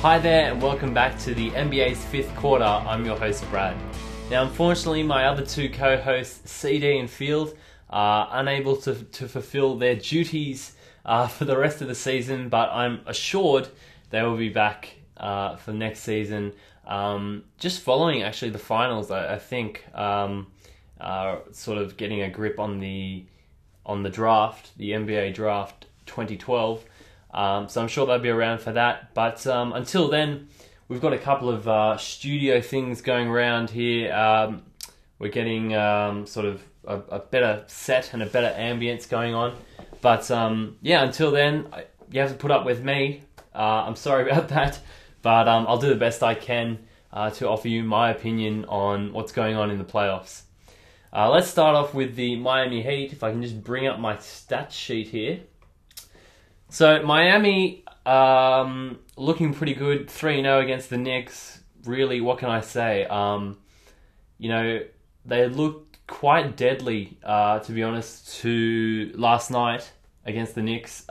Hi there and welcome back to the NBA's fifth quarter. I'm your host Brad. Now unfortunately my other two co-hosts CD and Field are unable to fulfill their duties for the rest of the season, but I'm assured they will be back for next season. Just following actually the finals, I think sort of getting a grip on the draft, the NBA draft 2012. So I'm sure they'll be around for that. But until then, we've got a couple of studio things going around here. We're getting sort of a better set and a better ambience going on. But until then, you have to put up with me. I'm sorry about that. But I'll do the best I can to offer you my opinion on what's going on in the playoffs. Let's start off with the Miami Heat. If I can just bring up my stats sheet here. So Miami looking pretty good, 3-0 against the Knicks. Really, what can I say? They looked quite deadly, to be honest, to last night against the Knicks,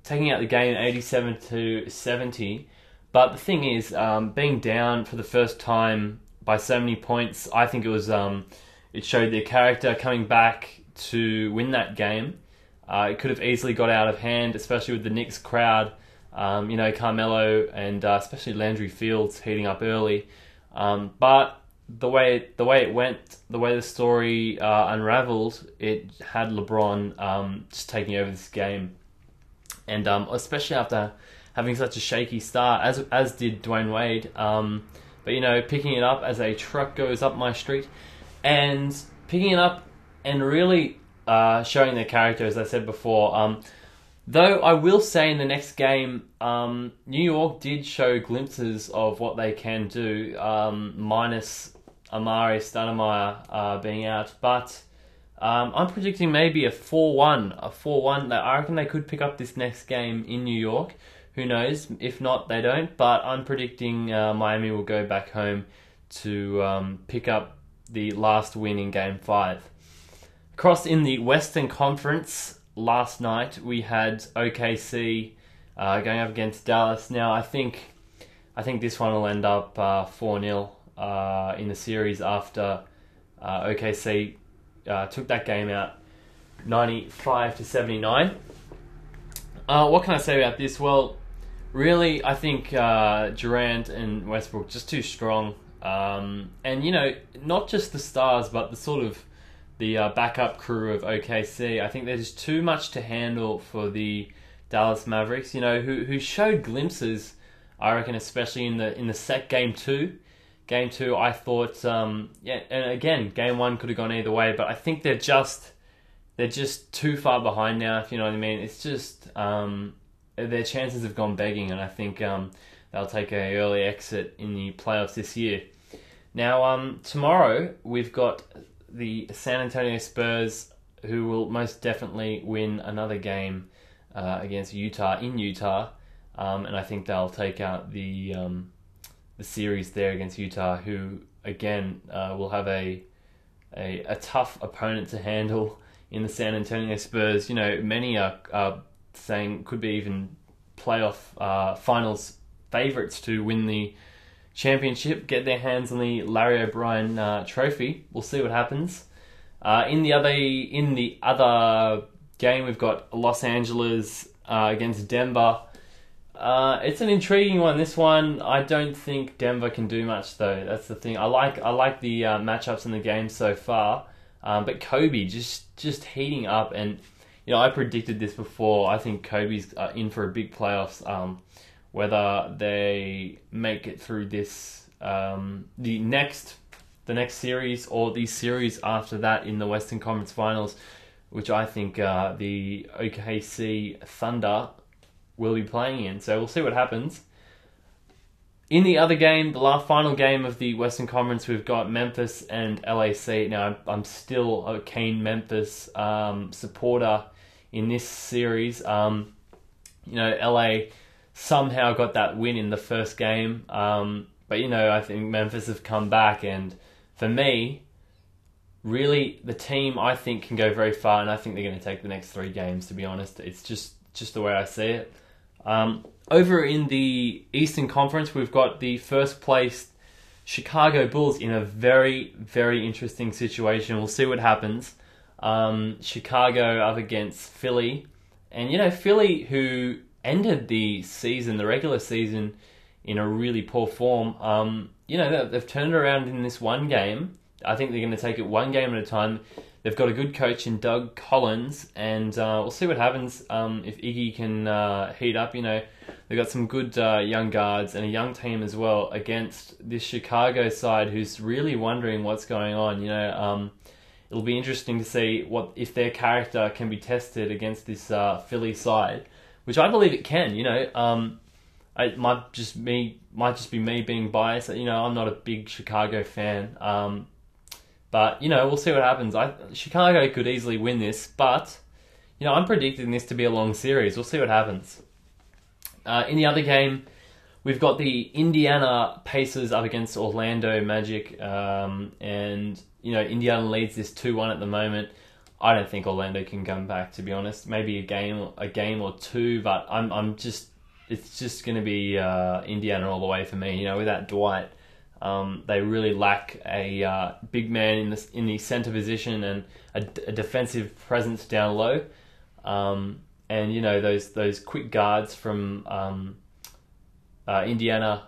taking out the game 87-70. But the thing is, being down for the first time by so many points, I think it showed their character coming back to win that game. It could have easily got out of hand, especially with the Knicks crowd. Carmelo and especially Landry Fields heating up early. But the way it went, the way the story unraveled, it had LeBron just taking over this game, and especially after having such a shaky start, as did Dwayne Wade. But picking it up as a truck goes up my street, and picking it up and really showing their character, as I said before. Though I will say in the next game, New York did show glimpses of what they can do, minus Amari Stoudemire being out. But I'm predicting maybe a 4-1. I reckon they could pick up this next game in New York. Who knows? If not, they don't. But I'm predicting Miami will go back home to pick up the last win in Game 5. Across in the Western Conference, last night we had OKC going up against Dallas. Now I think this one will end up 4-0 in the series after OKC took that game out 95-79. What can I say about this? Well, really, I think Durant and Westbrook just too strong, and not just the stars, but the sort of the backup crew of OKC. I think there's too much to handle for the Dallas Mavericks, who showed glimpses, I reckon, especially in the set game 2. Game 2, I thought, and again, game 1 could have gone either way, but I think they're just too far behind now, if you know what I mean. It's just, their chances have gone begging, and I think they'll take an early exit in the playoffs this year. Now, tomorrow, we've got the San Antonio Spurs, who will most definitely win another game against Utah in Utah, and I think they'll take out the series there against Utah, who again will have a tough opponent to handle in the San Antonio Spurs. Many are saying could be even playoff finals favourites to win the championship, get their hands on the Larry O'Brien trophy. We'll see what happens. In the other game, we've got Los Angeles against Denver. It's an intriguing one. This one, I don't think Denver can do much though. That's the thing. I like the matchups in the game so far, but Kobe just heating up, and I predicted this before. I think Kobe's in for a big playoffs. Whether they make it through this the next series or the series after that in the Western Conference Finals, which I think the OKC Thunder will be playing in. So we'll see what happens. In the other game, the final game of the Western Conference, we've got Memphis and LAC. Now, I'm still a keen Memphis supporter in this series. LA somehow got that win in the first game. But I think Memphis have come back, and for me, really, the team I think can go very far, and I think they're going to take the next 3 games, to be honest. It's just the way I see it. Over in the Eastern Conference, we've got the first place Chicago Bulls in a very, very interesting situation. We'll see what happens. Chicago up against Philly. And, Philly, who ended the regular season, in a really poor form, they've turned around in this one game. I think they're going to take it one game at a time. They've got a good coach in Doug Collins, and we'll see what happens if Iggy can heat up. They've got some good young guards and a young team as well against this Chicago side who's really wondering what's going on. It'll be interesting to see if their character can be tested against this Philly side, which I believe it can. It might just be me being biased. I'm not a big Chicago fan. But, we'll see what happens. Chicago could easily win this, but, I'm predicting this to be a long series. We'll see what happens. In the other game, we've got the Indiana Pacers up against Orlando Magic, and, Indiana leads this 2-1 at the moment. I don't think Orlando can come back, to be honest. Maybe a game or two, but it's just going to be Indiana all the way for me. Without Dwight. They really lack a big man in the center position and a defensive presence down low, and those quick guards from Indiana,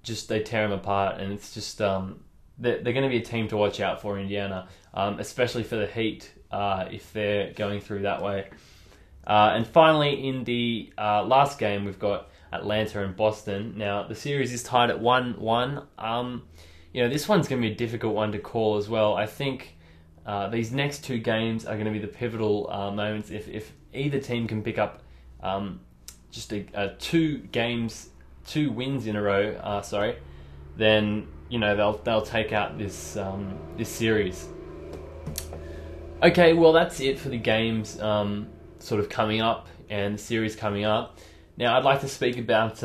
just they tear them apart, and it's just they're going to be a team to watch out for, Indiana, especially for the Heat if they're going through that way. And finally, in the last game, we've got Atlanta and Boston. Now, the series is tied at 1-1. This one's going to be a difficult one to call as well. I think these next two games are going to be the pivotal moments. If either team can pick up just two wins in a row, then they'll take out this series. Okay, well that's it for the games sort of coming up and the series coming up. Now, I'd like to speak about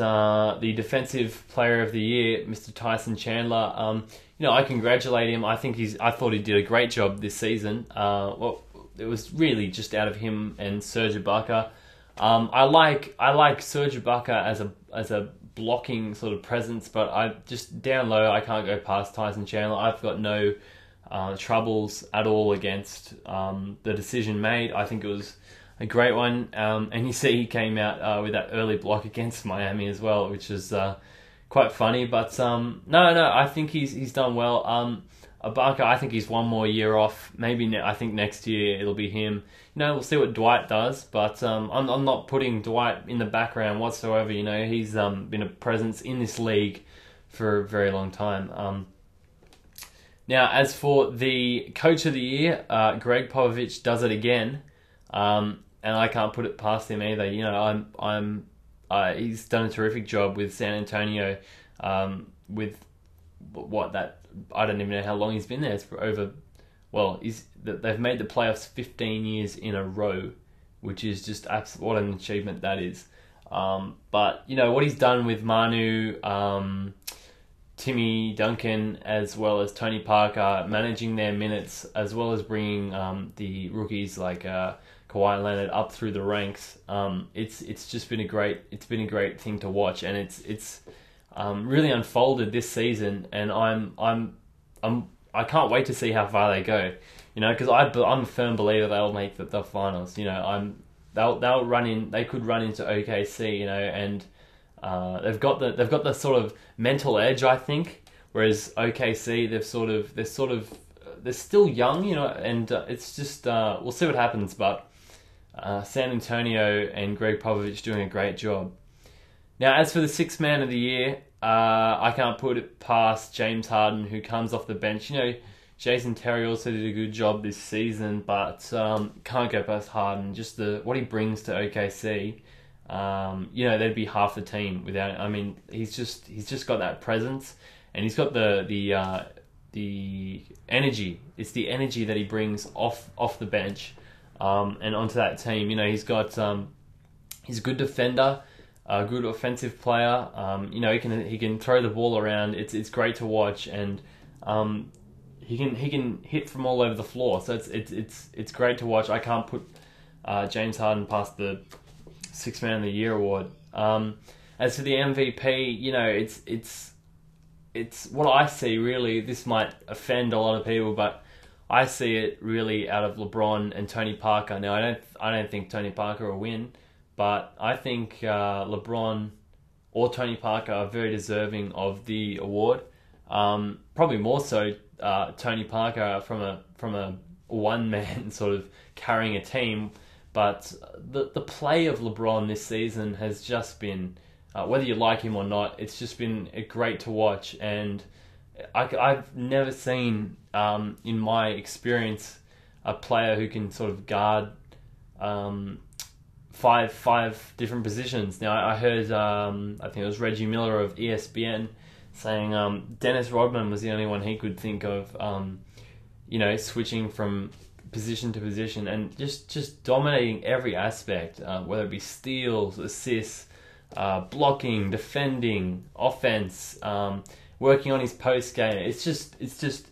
the Defensive Player of the Year, Mr. Tyson Chandler. I congratulate him. I thought he did a great job this season. It was really just out of him and Serge Ibaka. I like Serge Ibaka as a blocking sort of presence, but I just down low I can't go past Tyson Chandler. I've got no troubles at all against the decision made. I think it was a great one, and you see he came out with that early block against Miami as well, which is quite funny. But no, I think he's done well. Ibaka, I think he's one more year off. Maybe I think next year it'll be him. We'll see what Dwight does, but I'm not putting Dwight in the background whatsoever. He's been a presence in this league for a very long time. Now, as for the Coach of the Year, Greg Popovich does it again. And I can't put it past him either. He's done a terrific job with San Antonio. With I don't even know how long he's been there. It's for over. They've made the playoffs 15 years in a row, which is just what an achievement that is. But what he's done with Manu, Timmy Duncan, as well as Tony Parker, managing their minutes, as well as bringing the rookies like Kawhi Leonard up through the ranks. It's just been a great thing to watch, and it's really unfolded this season, and I can't wait to see how far they go. Because I'm a firm believer they'll make the finals. They'll run in. They could run into OKC. And they've got the sort of mental edge, I think. Whereas OKC, they're still young, and it's just we'll see what happens. But San Antonio and Greg Popovich doing a great job. Now, as for the Sixth Man of the Year, I can't put it past James Harden, who comes off the bench. Jason Terry also did a good job this season, but can't go past Harden. Just what he brings to OKC. They'd be half the team without. He's just got that presence, and he's got the energy. It's the energy that he brings off the bench, and onto that team. He's got he's a good defender, a good offensive player. He can throw the ball around. It's great to watch, and he can hit from all over the floor. So it's great to watch. I can't put James Harden past the Sixth Man of the Year award. As for the MVP, it's what I see really. This might offend a lot of people, but I see it really out of LeBron and Tony Parker. Now, I don't think Tony Parker will win, but I think LeBron or Tony Parker are very deserving of the award. Probably more so Tony Parker from a one man sort of carrying a team, but the play of LeBron this season has just been, whether you like him or not, it's just been great to watch. And I've never seen, in my experience, a player who can sort of guard five different positions. Now, I heard, I think it was Reggie Miller of ESPN saying Dennis Rodman was the only one he could think of, switching from position to position and just dominating every aspect, whether it be steals, assists, blocking, defending, offense, working on his post game. It's just,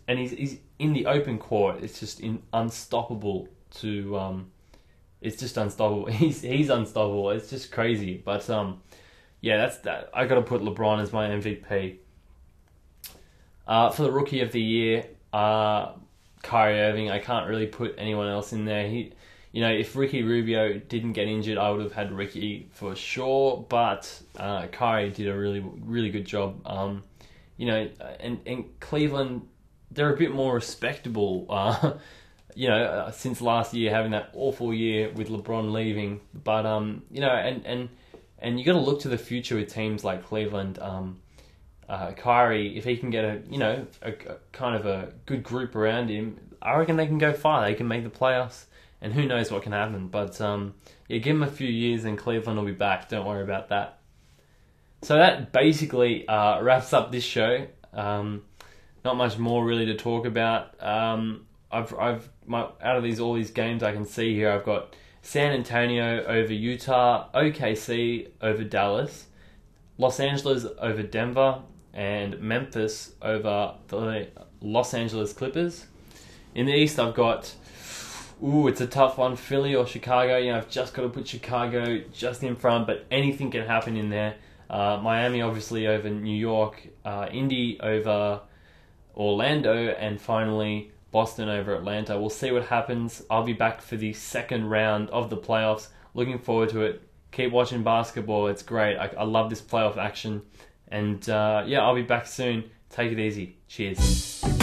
and he's in the open court. It's just unstoppable to. It's just unstoppable. He's unstoppable. It's just crazy. But that's that. I got to put LeBron as my MVP. For the Rookie of the Year, Kyrie Irving. I can't really put anyone else in there. If Ricky Rubio didn't get injured, I would have had Ricky for sure. But Kyrie did a really, really good job. And Cleveland, they're a bit more respectable. Since last year, having that awful year with LeBron leaving. But and you got to look to the future with teams like Cleveland. Kyrie, if he can get a kind of a good group around him, I reckon they can go far. They can make the playoffs, and who knows what can happen. But give him a few years and Cleveland will be back. Don't worry about that. So that basically wraps up this show. Not much more really to talk about. Out of all these games I can see here, I've got San Antonio over Utah, OKC over Dallas, Los Angeles over Denver, and Memphis over the Los Angeles Clippers. In the East, I've got, it's a tough one, Philly or Chicago. I've just got to put Chicago just in front, but anything can happen in there. Miami, obviously, over New York, Indy over Orlando, and finally Boston over Atlanta. We'll see what happens. I'll be back for the second round of the playoffs. Looking forward to it. Keep watching basketball. It's great. I love this playoff action. And I'll be back soon. Take it easy. Cheers.